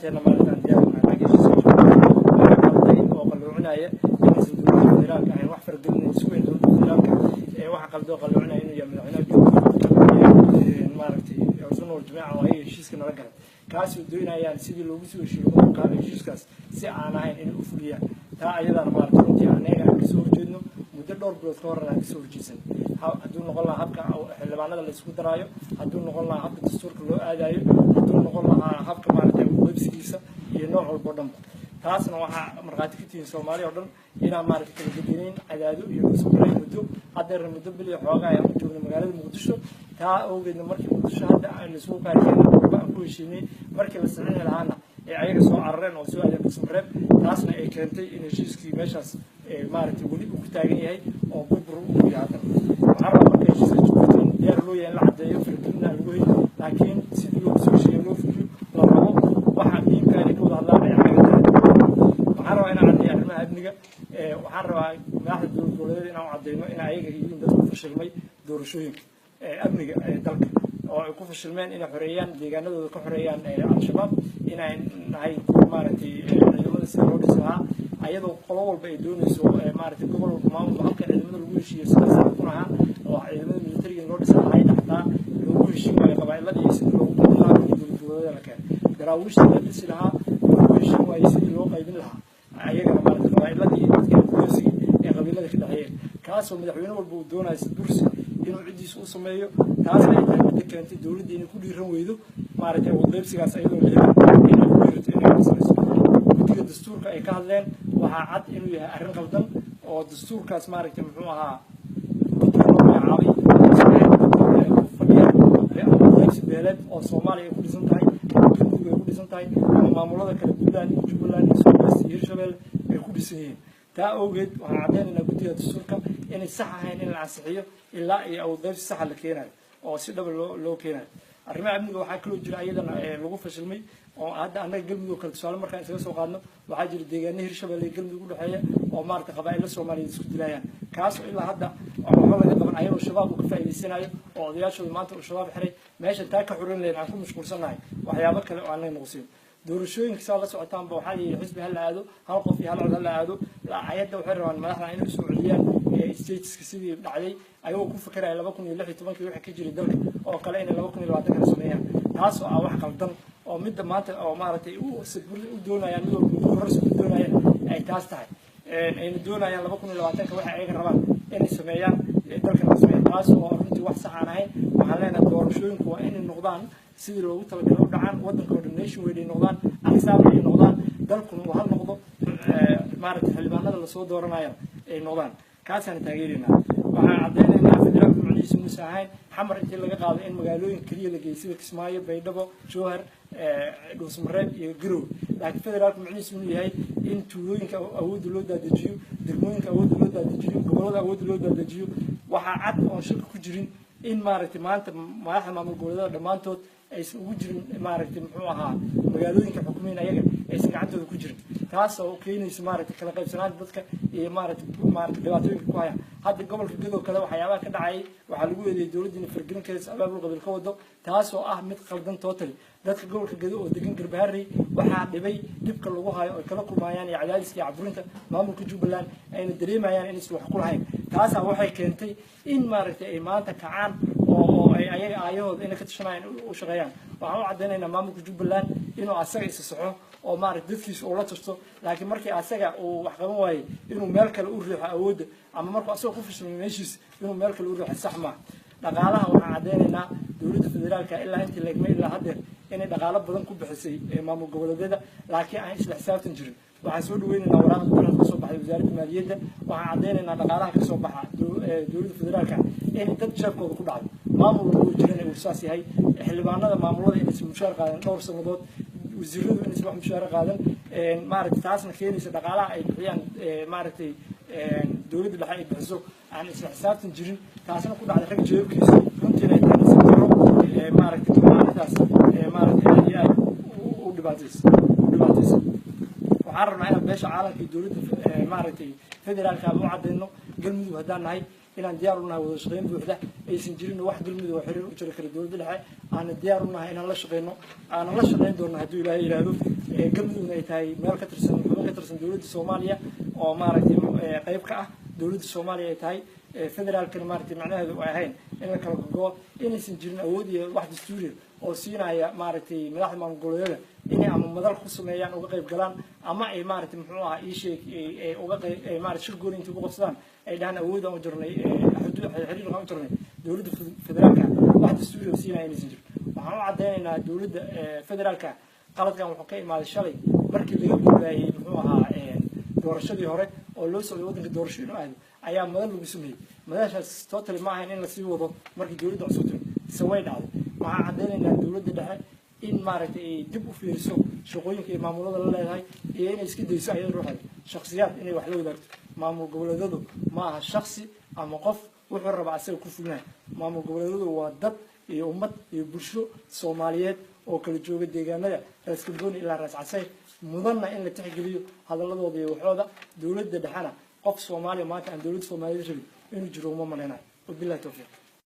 dhammaanteedna maalintaan diyaarinahay laakiin heshiiska oo qalluucinaya inaysan dowladda federaalka ahayn wax faragelin isku weyn dowladda federaalka waxa qaldoo qalluucinaya inuu yahay madaxweynaha maaragtay sunna wal jamaaca oo ay heshiiska nala galan kaasoo doonayaan sidii loogu soo heshiiyo qaabka heshiiskaas si aan ahayn inay u fuliyaan taa ayadana maaragtay runtii anaga aan kasoo horjeedno muddo dhowr bilood ka horna aan kasoo horjeedsan hadduu noqon lahaa habka xildhibaanada la isku daraayo hadduu noqon lahaa habka dastuurka loo aadayo hadduu noqon lahaa habka maaragtay websigiisa iyo nooc walbo dhanba taasna waxaa markhaati ka tihiin soomaaliya oo dhan inaan maaragtay kala bedelayn cadaado iyo kasbulay muddo haddeerna muddo bil iyo xoogaa ayaan ku joogna magaalada muqdisho taa awgeedna markii muqdisho hadda laisugu qaarkeena walba aan ku heshiinay markii la saxiixi lahaana ee ayaga soo carareen oo soo aadeen kasmareeb taasna ay keentay in heshiiskii meeshaas maaragtay weli uu ku taagan yahay oo burbur u yahay waxaa rabaa marka heshiiska jubbaland diyaar loo yahay in la caddeeyo faragelina lagu heli laakiin sidii loogu soo heshiiyo loo fuliyo la rabo waxa muhiimka inay ka wada hadlaan ay anaga tahay waxaan rabaa inaan caddeeyo arrimaha amniga waxaan rabaa madaxda dowlad goboleedyada inaan u caddeyno in ayaga yihiin dad ku fashilmay doorashooyinka amniga dalka oo ay ku fashilmeen inay xoreeyaan deegaanadooda ka xoreeyaan al-shabaab inay nahay maaragtay ciidamada sida loo dhisi lahaa ayadoo qolo walba ay doonayso maaragtay gobol walba maamulba halka ciidamada lagu heshiiyo sidaas kun ahaa oo ciidamada militariga loo dhisa lahaa dhaxtaa loogu heshiin waayo qabaa'ilada iyo sidii loogu qaybin lahaa markii dowlad goboleedyada la keenay daraawiishta la dhisi lahaa loogu heshiin waayo sidii loo qaybin lahaa ayagana maaragtay qabaa'ilada iyo dadka kursiga ee qabiilada ka dhexeeyeen kaasoo madaxweyne walba uu doonayo si dursi inuu ciddiisa u sameeyo taasna ay tahay midda keentay dowladda inay ku dhiiran weydo maaragtay qaybsigaas ayadoo la helin inay ku dhiirato inay ka samayso guddiga dastuurka ay ka hadleen waxaa cad inuu yahay arrin qaldan oo dastuurkaas maaragtay muxuu ahaa guddiga loo magacaabay ku fadhiya qaybsi beeleed oo soomaaliya ay ku dhisan tahay galmudug ay ku dhisan tahay ama maamulada kale puntland iyo jubbaland iyo soomaalista iyo hirshabelle ay ku dhisan yihiin taa awgeed waxaan caddeynaynaa guddiga dastuurka inay sax ahayn in la ansixiyo ilaa iyo awood qaybsi saxa la keenayo oo si dhaba loo keenayo arrimaha amniga waxaa kaloo jira ayadana lagu fashilmay oo hadda annaga galmudug kale tusaale markaan isaga soo qaadno waxaa jira deegaano hirshabelle iyo galmudug u dhexeeya oo maaragtay qabaa'illa soomaaliyeed isku dilayaan kaasoo ilaa hadda waxba laga qaban ayagoo shabaab uu ka faa'iidaysanayo oo odayaashooda maanta uu shabaab xiray meeshan taa ka xurin lahayn aan ku mashquulsannahay waxyaabo kale oo aan la noqosin doorashooyinka saa la socotaanba waxaa layidhi xisbi ha la aado hal qof iyo hal cod ha la aado ayadda waxay rabaan madaxda inay usoo celiyaan stateska sidii dhacday ayagoo ku fikiraya 2016 wixii ka jiray dalka oo kale inay 2020 sameeyaan taasoo ah wax qaldan oo midda maanta oo maaragtay u doonayaan mid walba horse u doonayaan ay taas tahay ayna doonayaan 2020 waxa ay rabaan inay sameeyaan dalka sameeyaan taas oo runtii wax sax aan ahayn waxaan leenahay doorashooyinku waa inay noqdaan sidii loogu talagalay u dhacaan waddanka coordination way noqdaan axsaab ay noqdaan dalkuna uu hal noqdo maaragtay xildhibaanada lasoo dooranaya ay noqdaan kaasaan taageeraynaa waxaan caddeynaynaa federaalka macnihiisu muuse ahayn xamar intii laga qaaday in magaalooyin keliya la geeyay sida kismaayo baydhabo jowhar dhuusmareeb iyo garow laakiin federaalka macnihiisu inuu yahay in tuulooyinka awoodda loo daadajiyo degmooyinka awoodda loo daadajiyo gobollada awoodda loo daadajiyo waxaa cad oon shaki ku jirin in maaragtay maanta madaxda maamul goboleedyada dhammaantood aysan ugu jirin maaragtay muxuu ahaa magaalooyinka xukumeyn ayaga aysan gacantooda ku jirin taas oo keenaysa maaragtay kala qaybsanaanta dadka iyo maaragtay dhibaatooyinka ku haya hadda gobolka gadow kale waxyaabaha ka dhacayay waxaa lagu eedeeyay dowladda inay fargelinkeeda abaabul qabiil ka wado taasoo ah mid qaldan totally dadka gobolka gadow oo degan garbaharey waxaa dhibay dhibka lagu hayo oo kala kulmayaan iyo cadaadiska iyo caburinta maamulka jubbaland ayna dareemayaan inaysan wax ku lahayn taasaa waxay keentay in maaragtay ay maanta kacaan oo ay ayaga aayahooda inay ka tashanayaan u shaqeeyaan waxaan u caddeynaynaa maamulka jubbaland inuu asaga isa saxo oo maaragtay dadkiisa uu la tasto laakiin markii asaga uu wax qaban waayey inuu meel kale u riixo awoodda ama markuu asagoo ku fashilmay meeshiisa inuu meel kale u riixo sax maaha dhaqaalaha waxaan caddeynaynaa dowladda federaalka ilaa intii leegmay ilaa haddeer inay dhaqaalo badan ku bixisay maamul goboleedyada laakiin aan isla xisaabtan jirin waxaan soo dhaweynaynaa waraaqda dowladda kasoo baxday wasaaradda maaliyadda waxaan caddeynaynaa dhaqaalaha kasoo baxa dowladda federaalka in dad jeebkooda ku dhacdo maamul walba uu jiran uu saas yahay xildhibaanada maamulada inaysan mushaar qaadan dhowr sannadood wasiiradu inaysan wax mushaar qaadan maaragtay taasna keenaysa dhaqaalaha ay bixiyaan maaragtay dowladda dhexe ay bixiso aan isla xisaabtan jirin taasna ku dhacday rag jeebkiisa runtiina ay tahay si daro maaragtay maalintaas maaragtay aad iyo aad u dhibaataysa waxaan rabnaa inaan beesha caalamka iyo dowladda maaragtay federaalka u caddeyno galmudug haddaan nahay inaan diyaar u nahay wada shaqayn buuxda aysan jirin wax dulmid oo xiriir u jira kala dowladda dhexe aan diyaar u nahay inaan la shaqeyno aan la shaqeyn doono haddii ilaahay yiraahdo galmudugna ay tahay meel ka tirsan dowladda Soomaaliya oo maaragtay qayb ka ah dowladda Soomaaliya ay tahay federaalkana maaragtay macnaheedu ay ahayn in la kala go'o inaysan jirin awood iyo wax dastuuri oo siinaya maaragtay madaxda maamul goboleedyada inay ama madal ku sameeyaan uga qayb galaan ama ay maaragtay muxuu ahaa ii sheeg ay uga qayb ay maaragtay shir gooni inta ugu qabsadaan ay dhahan awood aan u jirnay xiriir aan u jirnay dowladda federaalka wax dastuuri oo siinaya inaysan jirin waxaan u cadeynaynaa dowladda federaalka qaladkan wuxuu ka imaaday shalay markii laga gudbaayay muxuu ahaa doorashadii hore oo loo socday waddanka doorasho inuu aado ayaa madal lagu sameeyey madashaas totally ma ahayn in la sii wado markii dowladda cusub tiri se way dhacday waxaan cadeynaynaa dowladda dhexe in maaragtay ay dib u fiiriso shaqooyinka iyo maamulada la leedahay iyo inay iska dayso ayada ruuxeeda shakhsiyaad inay wax la wadaagto maamul goboleedyadu ma aha shakhsi ama qof wuxuu rabaa asaga ku fulnaa maamul goboleedyadu waa dad iyo ummad iyo bulsho Soomaaliyeed oo kala jooga deegaanada Raas Galbooni ilaa Raas Casayr mudanna in la tixgeliyo hadaladooda iyo waxooda dowladda dhexana qof Soomaaliya maanta aan dowladda Soomaaliyeed rabin inuu jiro uma maleynaayo wabillahi tawfiiq